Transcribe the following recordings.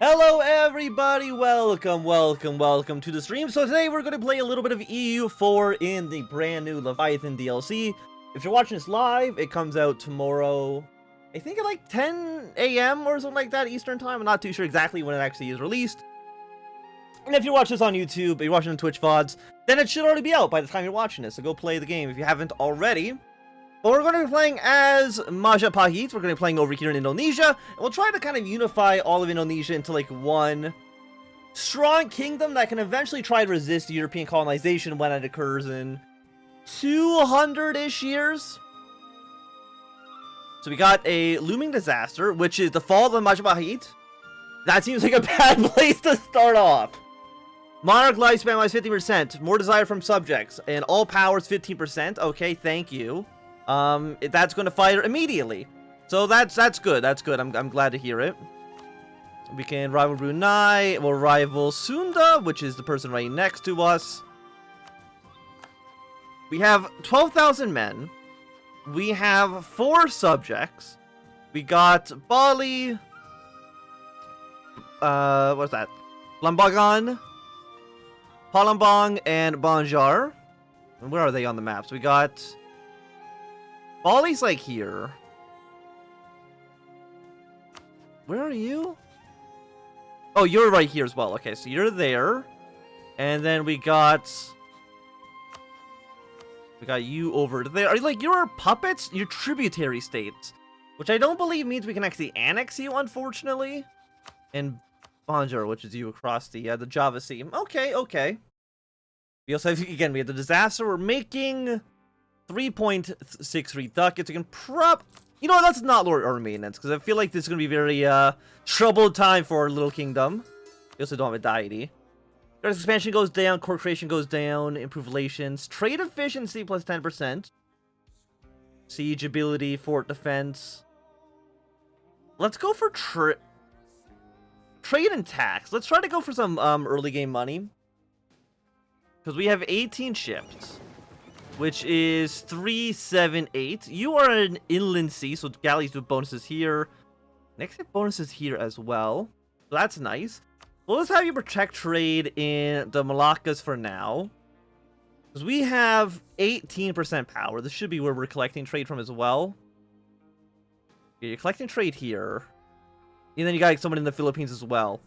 Hello everybody, welcome to the stream. So today we're going to play a little bit of EU4 in the brand new Leviathan DLC. If you're watching this live, it comes out tomorrow, I think at like 10 a.m. or something like that Eastern time. I'm not too sure exactly when it actually is released. And if you're watching this on YouTube, or you're watching on Twitch VODs, then it should already be out by the time you're watching this. So go play the game if you haven't already. But we're going to be playing as Majapahit. We're going to be playing over here in Indonesia. And we'll try to kind of unify all of Indonesia into like one strong kingdom that can eventually try to resist European colonization when it occurs in 200-ish years. So we got a looming disaster, which is the fall of Majapahit. That seems like a bad place to start off. Monarch lifespan minus 50%. More desire from subjects. And all powers 15%. Okay, thank you. That's going to fire immediately. So that's good. That's good. I'm glad to hear it. We can rival Brunei. We'll rival Sunda, which is the person right next to us. We have 12,000 men. We have 4 subjects. We got Bali. What's that? Lambagan, Palembang, and Banjar. And where are they on the map? So we got Bali's like here. Where are you? Oh, you're right here as well. Okay, so you're there. And then we got you over there. Are you like you're puppets? You're tributary states. Which I don't believe means we can actually annex you, unfortunately. And Banjar, which is you across the Java Sea. Okay, okay. We also have, again, we have the disaster. We're making 3.63 ducats. You can you know what, let's not lower our maintenance, because I feel like this is going to be very troubled time for our little kingdom. We also don't have a deity. Their expansion goes down, core creation goes down, improve relations, trade efficiency plus 10%, siege ability, fort defense. Let's go for trade and tax. Let's try to go for some early game money, because we have 18 ships, which is 378. You are an inland sea, so galleys with bonuses here. Next hit bonuses here as well. So that's nice. Well, let's have you protect trade in the Malaccas for now, because we have 18% power. This should be where we're collecting trade from as well. Yeah, you're collecting trade here. And then you got someone in the Philippines as well.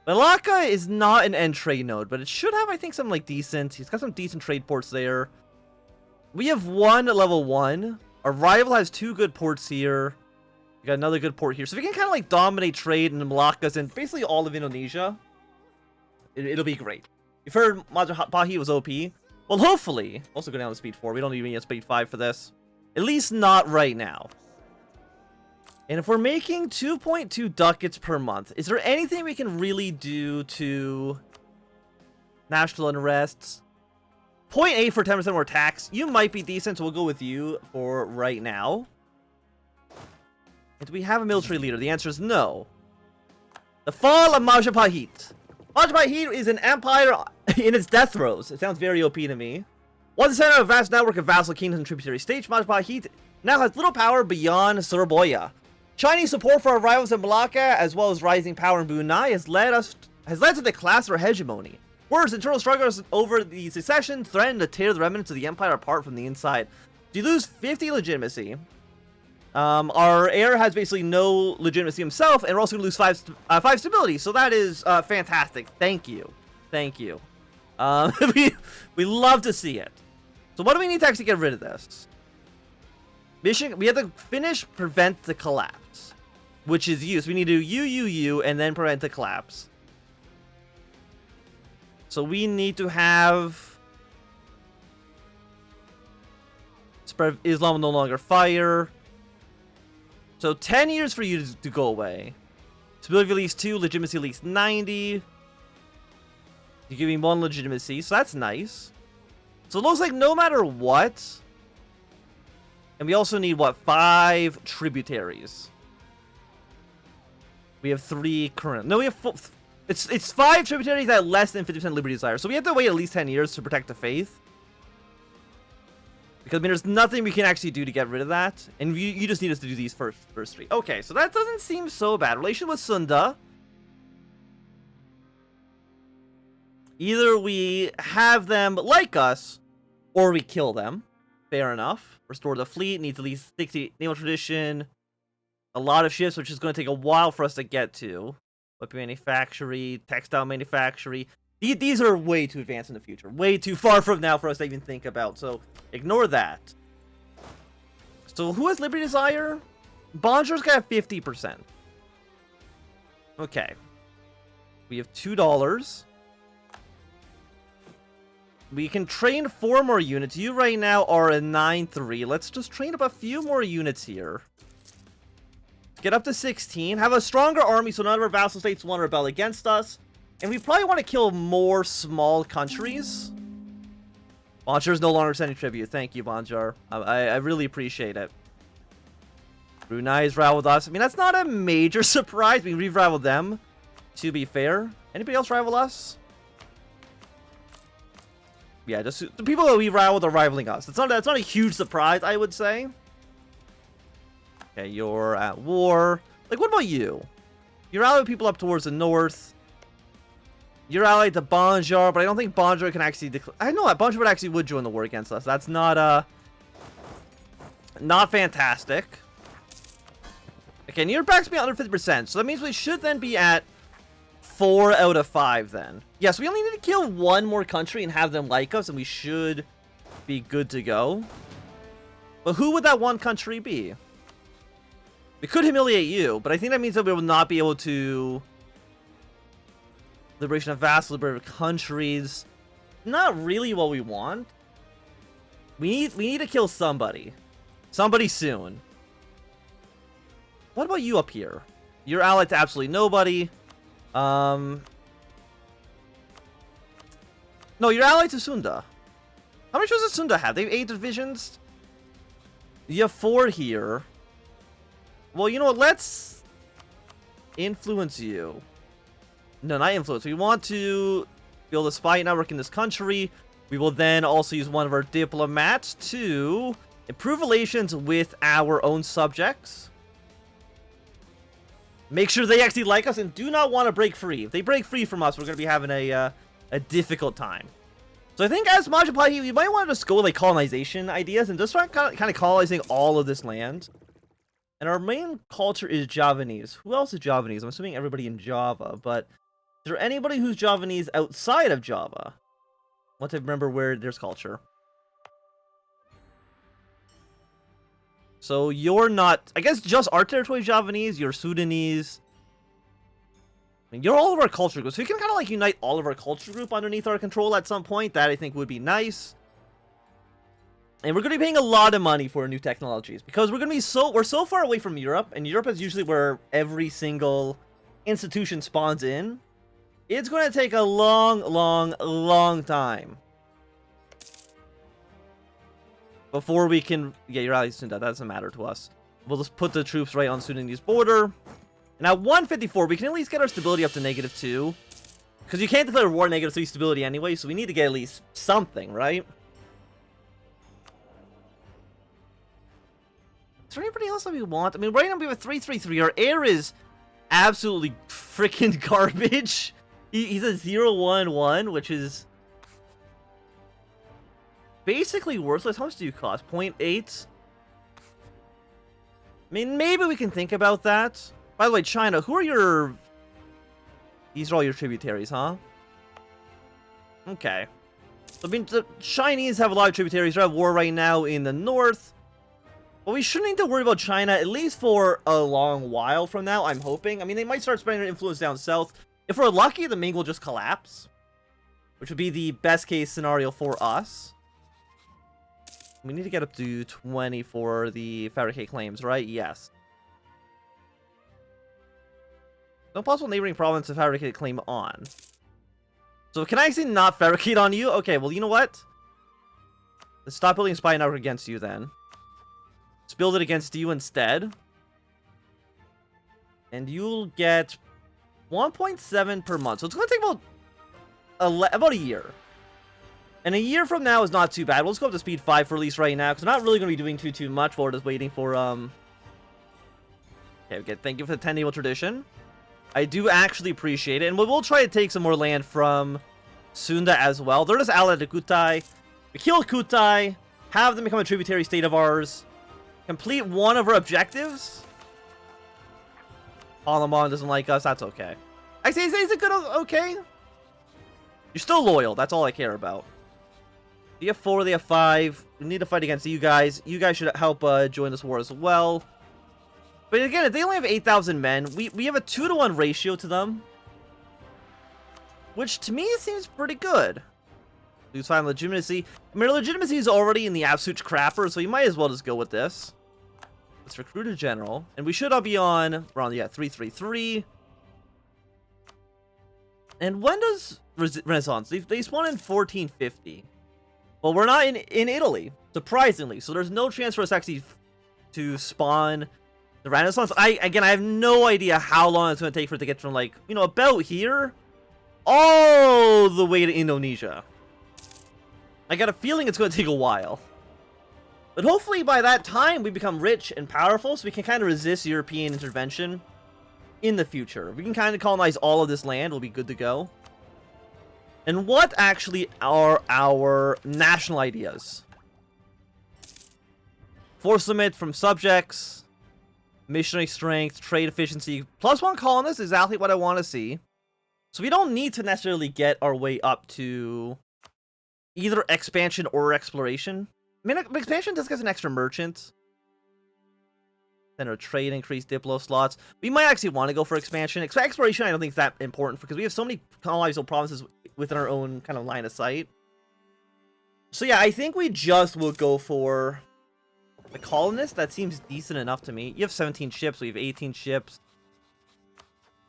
Malacca is not an end trade node, but it should have, I think, some like decent. He's got some decent trade ports there. We have one at level 1. Our rival has 2 good ports here. We got another good port here. So we can kind of like dominate trade in the Malaccas and basically all of Indonesia. It'll be great. You've heard Majapahit was OP. Well, hopefully. Also go down to speed 4. We don't even need speed 5 for this. At least not right now. And if we're making 2.2 ducats per month, is there anything we can really do to national unrests? 0.8 for 10% more tax. You might be decent, so we'll go with you for right now. And do we have a military leader? The answer is no. The fall of Majapahit. Majapahit is an empire in its death throes. It sounds very OP to me. Once the center of a vast network of vassal kingdoms and tributary states, Majapahit now has little power beyond Surabaya. Chinese support for our rivals in Malacca, as well as rising power in Brunei, has led to the class of hegemony. Worse, internal struggles over the succession threaten to tear the remnants of the empire apart from the inside. If you lose 50 legitimacy, our heir has basically no legitimacy himself, and we're also going to lose 5 stability. So that is fantastic. Thank you. Thank you. We love to see it. So what do we need to actually get rid of this? Mission, we have to finish prevent the collapse, which is you. So we need to do you, and then prevent the collapse. So we need to have spread of Islam will no longer fire. So 10 years for you to go away. Stability at least 2, legitimacy at least 90. You give me 1 legitimacy, so that's nice. So it looks like no matter what. And we also need, what, 5 tributaries. We have 3 current. No, we have 4. It's 5 tributaries at less than 50% liberty desire. So we have to wait at least 10 years to protect the faith. Because, I mean, there's nothing we can actually do to get rid of that. And you just need us to do these first 3. Okay, so that doesn't seem so bad. Relation with Sunda. Either we have them like us, or we kill them. Fair enough. Restore the fleet, needs at least 60 naval tradition. A lot of ships, which is going to take a while for us to get to. Weapon manufactory, textile manufactory. These are way too advanced in the future. Way too far from now for us to even think about. So, ignore that. So, who has Liberty Desire? Bonjour's got 50%. Okay. We have $2. We can train 4 more units. You right now are a 9-3. Let's just train up a few more units here. Get up to 16. Have a stronger army so none of our vassal states want to rebel against us. And we probably want to kill more small countries. Bonjour's no longer sending tribute. Thank you, Bonjour. I really appreciate it. Brunei's rivaled us. I mean, that's not a major surprise. We've rivaled them, to be fair. Anybody else rival us? Yeah, just the people that we rivaled are rivaling us. That's not a huge surprise, I would say. Okay, you're at war. Like, what about you? You're allied with people up towards the north. You're allied to Bonjour, but I don't think Bonjour can actually declare. I know that Bonjour would join the war against us. That's not fantastic. Okay, and you're back to be under 50%, so that means we should then be at 4 out of 5 then. Yes, we only need to kill 1 more country and have them like us, and we should be good to go. But who would that one country be? We could humiliate you, but I think that means that we will not be able to... Liberation of vassal, liberate countries. Not really what we want. We need to kill somebody. Somebody soon. What about you up here? You're allied to absolutely nobody. No, you're allied to Sunda. How many troops does Sunda have? They have 8 divisions. You have 4 here. Well, you know what? Let's influence you. No, not influence. We want to build a spy network in this country. We will then also use one of our diplomats to improve relations with our own subjects. Make sure they actually like us and do not want to break free. If they break free from us, we're going to be having a difficult time. So I think as Majapahit, we might want to just go like colonization ideas and just start kind of colonizing all of this land. And our main culture is Javanese. Who else is Javanese? I'm assuming everybody in Java, but is there anybody who's Javanese outside of Java? Want to remember where there's culture. So you're not, I guess just our territory is Javanese, you're Sudanese. I mean, you're all of our culture groups. So we can kind of like unite all of our culture group underneath our control at some point. That I think would be nice. And we're going to be paying a lot of money for new technologies because we're going to be we're so far away from Europe, and Europe is usually where every single institution spawns in. It's going to take a long time before we can get your allies Sunda. That doesn't matter to us. We'll just put the troops right on Sudanese border. And at 154, we can at least get our stability up to -2. Because you can't declare war -3 stability anyway, so we need to get at least something, right? Is there anybody else that we want? I mean, right now we have a 333. Our air is absolutely freaking garbage. He's a 011, which is basically worthless. How much do you cost? 0.8? I mean, maybe we can think about that. By the way, China, who are your... These are all your tributaries, huh? Okay. So, I mean, the Chinese have a lot of tributaries. They're at war right now in the north. But we shouldn't need to worry about China, at least for a long while from now, I'm hoping. I mean, they might start spreading their influence down south. If we're lucky, the Ming will just collapse. Which would be the best case scenario for us. We need to get up to 20 for the fabricate claims, right? Yes. No possible neighboring province to fabricate a claim on. So can I actually not fabricate on you? Okay, well, you know what? Let's stop building a spy network against you then. Let's build it against you instead. And you'll get 1.7 per month. So it's going to take about a year. And a year from now is not too bad. We'll just go up to speed 5 for at least right now. Because we're not really going to be doing too much. We're just waiting for... Okay, thank you for the 10 naval tradition. I do actually appreciate it. And we will try to take some more land from Sunda as well. They're just allied to Kutai. We kill Kutai, have them become a tributary state of ours, complete one of our objectives. Palamon doesn't like us, that's okay. Actually, is it good? Okay. You're still loyal, that's all I care about. They have 4, they have 5. We need to fight against you guys. You guys should help join this war as well. But again, if they only have 8,000 men, we have a 2-to-1 ratio to them. Which, to me, seems pretty good. Lose 5 legitimacy. I mean, legitimacy is already in the absolute crapper, so you might as well just go with this. Let's recruit a general. And we should all be on, we're on, yeah, 333. And when does Renaissance? They spawn in 1450. Well, we're not in Italy, surprisingly. So there's no chance for us actually to spawn the Renaissance. I have no idea how long it's going to take for it to get from, like, you know, about here all the way to Indonesia. I got a feeling it's going to take a while. But hopefully by that time we become rich and powerful so we can kind of resist European intervention in the future. If we can kind of colonize all of this land, we'll be good to go. And what actually are our national ideas? Force limit from subjects, missionary strength, trade efficiency, +1 colonists is exactly what I want to see. So we don't need to necessarily get our way up to either expansion or exploration. I mean, expansion does get an extra merchant. Then our trade increase Diplo slots. We might actually want to go for expansion. Exploration I don't think is that important because we have so many colonizable provinces within our own kind of line of sight. So yeah, I think we just will go for the colonist. That seems decent enough to me. You have 17 ships. We have 18 ships.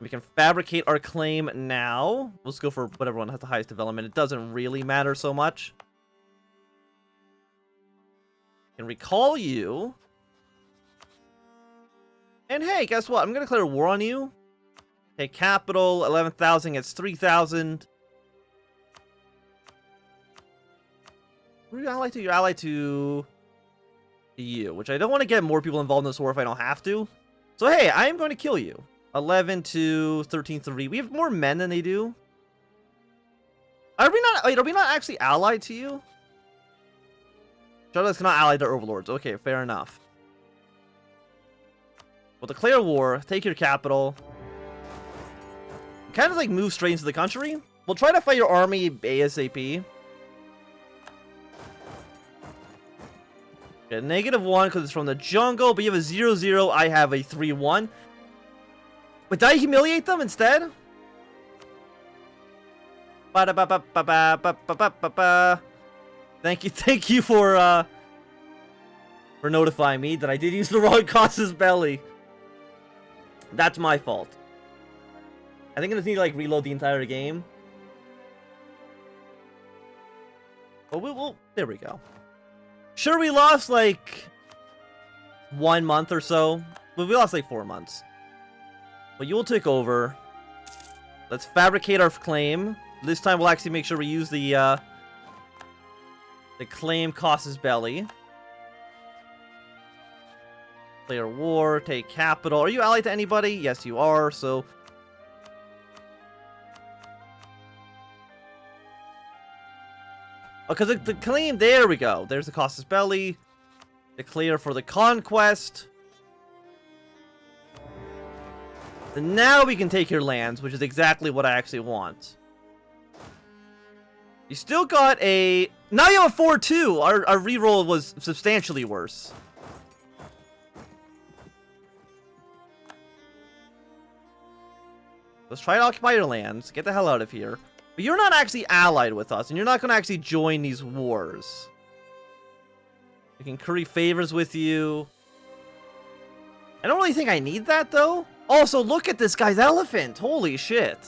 We can fabricate our claim now. Let's go for whatever one has the highest development. It doesn't really matter so much. Can recall you. And hey, guess what? I'm going to declare war on you. Take capital, 11,000 gets 3,000. Who are you allied to? You're allied to you, which I don't want to get more people involved in this war if I don't have to. So hey, I am going to kill you. 11 to 13-3. We have more men than they do. Are we not? Wait, are we not actually allied to you? Charlotte's not allied to overlords. Okay, fair enough. We'll declare war. Take your capital. Kind of like move straight into the country. We'll try to fight your army ASAP. Okay, -1 because it's from the jungle, but you have a 0-0. I have a 3-1. But did I humiliate them instead? Thank you for notifying me that I did use the wrong casus belli. That's my fault. I think I just need to like reload the entire game. But there we go. Sure, we lost like 1 month or so, but we lost like 4 months. But you will take over. Let's fabricate our claim. This time we'll actually make sure we use the claim casus belli. Declare war, take capital. Are you allied to anybody? Yes, you are, so... Oh, because the claim, there we go. There's the casus belli. Declare for the conquest. And now we can take your lands, which is exactly what I actually want. You still got a... Now you have a 4-2! Our reroll was substantially worse. Let's try to occupy your lands. Get the hell out of here. But you're not actually allied with us, and you're not going to actually join these wars. We can curry favors with you. I don't really think I need that, though. Also, look at this guy's elephant. Holy shit.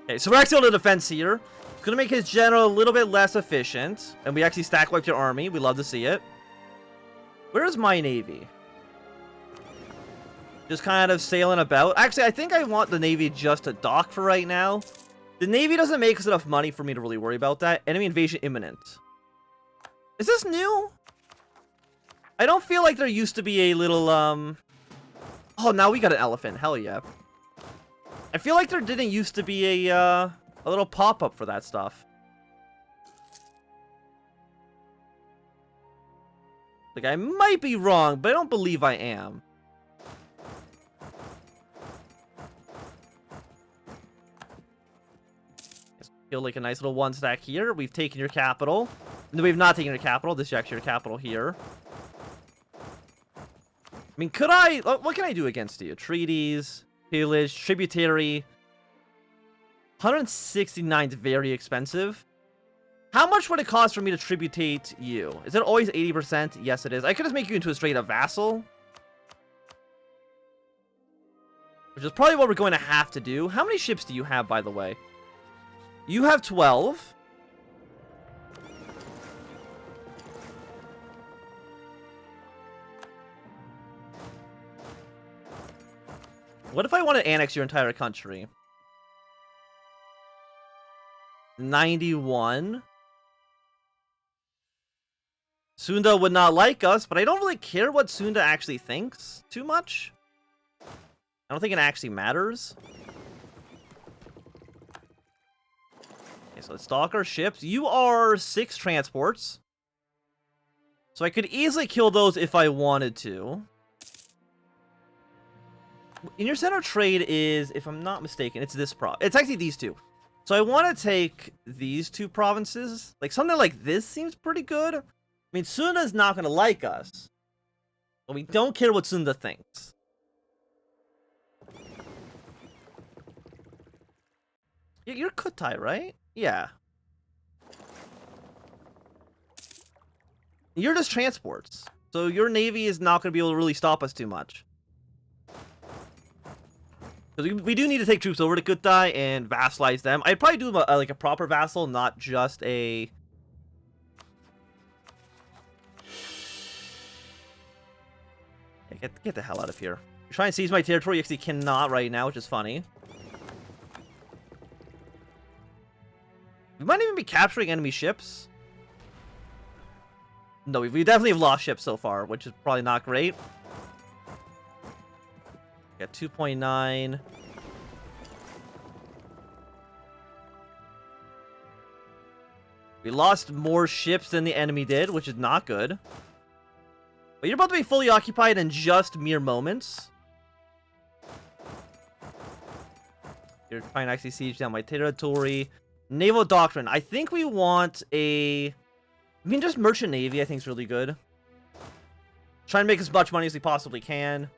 Okay, so we're actually on the defense here. It's going to make his general a little bit less efficient. And we actually stack wiped your army. We love to see it. Where's my navy? Just kind of sailing about. Actually, I think I want the navy just to dock for right now. The navy doesn't make us enough money for me to really worry about that. Enemy invasion imminent. Is this new? I don't feel like there used to be a little, Oh, now we got an elephant. Hell yeah. I feel like there didn't used to be a little pop-up for that stuff. Like, I might be wrong, but I don't believe I am. Feel like a nice little one stack here. We've taken your capital. No, we've not taken your capital. This is actually your capital here. I mean, could I... What can I do against you? Treaties, pillage, tributary. 169 is very expensive. How much would it cost for me to tributate you? Is it always 80%? Yes, it is. I could just make you into a straight-up vassal. Which is probably what we're going to have to do. How many ships do you have, by the way? You have 12. What if I want to annex your entire country? 91. Sunda would not like us, but I don't really care what Sunda actually thinks too much. I don't think it actually matters. Okay, so let's stock our ships. You are 6 transports. So I could easily kill those if I wanted to. In your center of trade is, if I'm not mistaken, it's this it's actually these two. So I want to take these 2 provinces. Like, something like this seems pretty good. I mean, Sunda's not going to like us. But we don't care what Sunda thinks. You're Kutai, right? Yeah. You're just transports. So your navy is not going to be able to really stop us too much. Because we do need to take troops over to Kutai and vassalize them. I'd probably do like a proper vassal, not just a... Get the hell out of here. You're trying to seize my territory, you actually cannot right now, which is funny. We might even be capturing enemy ships. No, we definitely have lost ships so far, which is probably not great. Got 2.9. We lost more ships than the enemy did, which is not good. But you're about to be fully occupied in just mere moments. You're trying to actually siege down my territory. Naval Doctrine. I think we want a... I mean, just Merchant Navy I think is really good. Try and make as much money as we possibly can.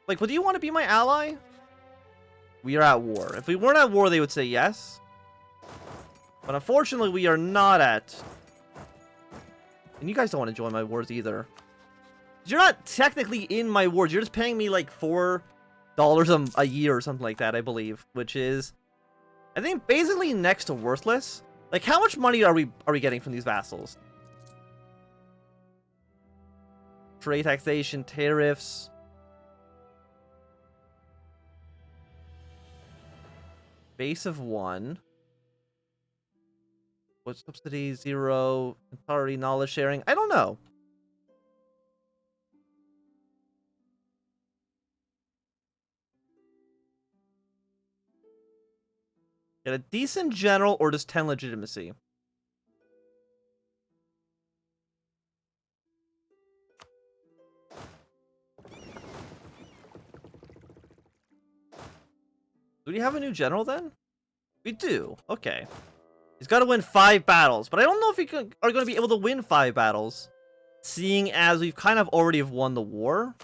Like, would you want to be my ally? We are at war. If we weren't at war, they would say yes. But unfortunately, we are not at... And you guys don't want to join my wars either. You're not technically in my wars. You're just paying me like $4 a year or something like that, I believe. Which is, I think, basically next to worthless. Like, how much money are we getting from these vassals? Trade taxation, tariffs. Base of 1. What subsidy? 0. Authority, knowledge sharing. I don't know. Get a decent general or just 10 legitimacy. Do we have a new general then? We do. Okay. He's got to win 5 battles, but I don't know if we are going to be able to win 5 battles, seeing as we've kind of already have won the war.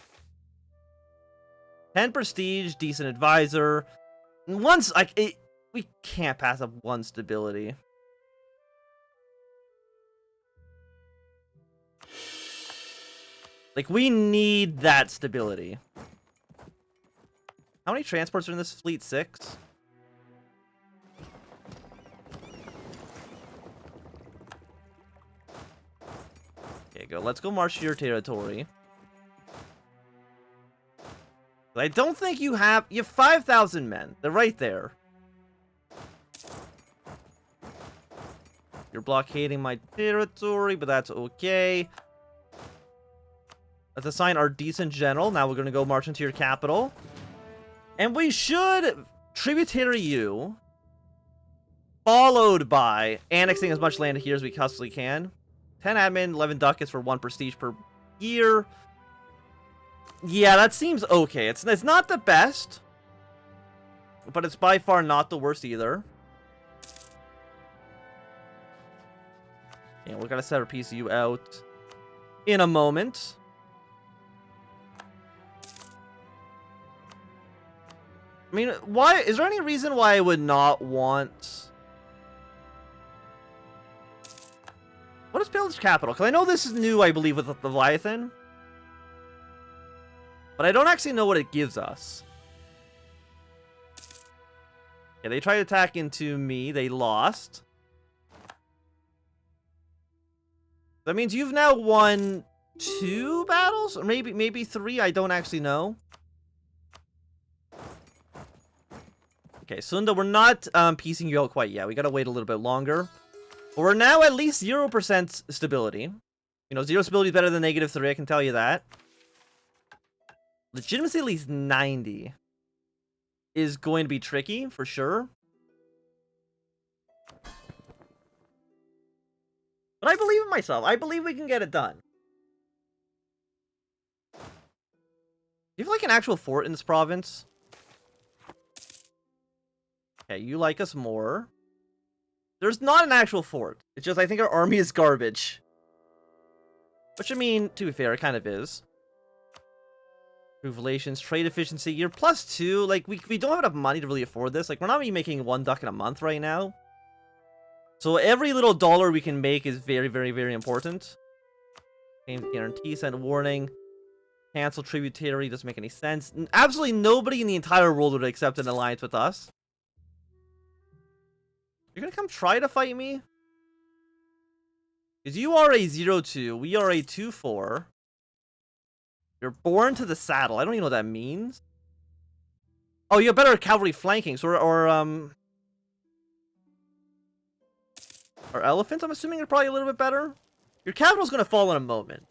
10 prestige, decent advisor. Once like we can't pass up 1 stability. Like, we need that stability. How many transports are in this fleet? 6? Okay, go. Let's go march to your territory. I don't think you have 5,000 men. They're right there. You're blockading my territory, but that's okay. Let's assign our decent general. Now we're going to go march into your capital. And we should tributary you, followed by annexing as much land here as we possibly can. 10 admin, 11 ducats for 1 prestige per year. Yeah, that seems okay. It's not the best, but it's by far not the worst either. Yeah, we're gonna set our PCU out in a moment. I mean, why is there any reason why I would not want? What is Pillage Capital? Because I know this is new, I believe, with the Leviathan, but I don't actually know what it gives us. Yeah, they tried to attack into me. They lost. That means you've now won 2 battles? Or maybe 3? I don't actually know. Okay, Sunda, we're not piecing you out quite yet. We gotta wait a little bit longer. But we're now at least 0% stability. You know, 0 stability is better than -3, I can tell you that. Legitimacy at least 90 is going to be tricky, for sure. But I believe in myself. I believe we can get it done. Do you have, like, an actual fort in this province? Okay, you like us more. There's not an actual fort. It's just I think our army is garbage. Which, I mean, to be fair, it kind of is. Improve relations, trade efficiency. You're +2. Like, we don't have enough money to really afford this. Like, we're not even making 1 ducat a month right now. So every little dollar we can make is very, very, very important. Guarantee, send warning. Cancel tributary. Doesn't make any sense. Absolutely nobody in the entire world would accept an alliance with us. You're gonna come try to fight me? Because you are a 0-2. We are a 2-4. You're born to the saddle. I don't even know what that means. Oh, you have better cavalry flanking. So, or elephants, I'm assuming, are probably a little bit better. Your capital's gonna fall in a moment.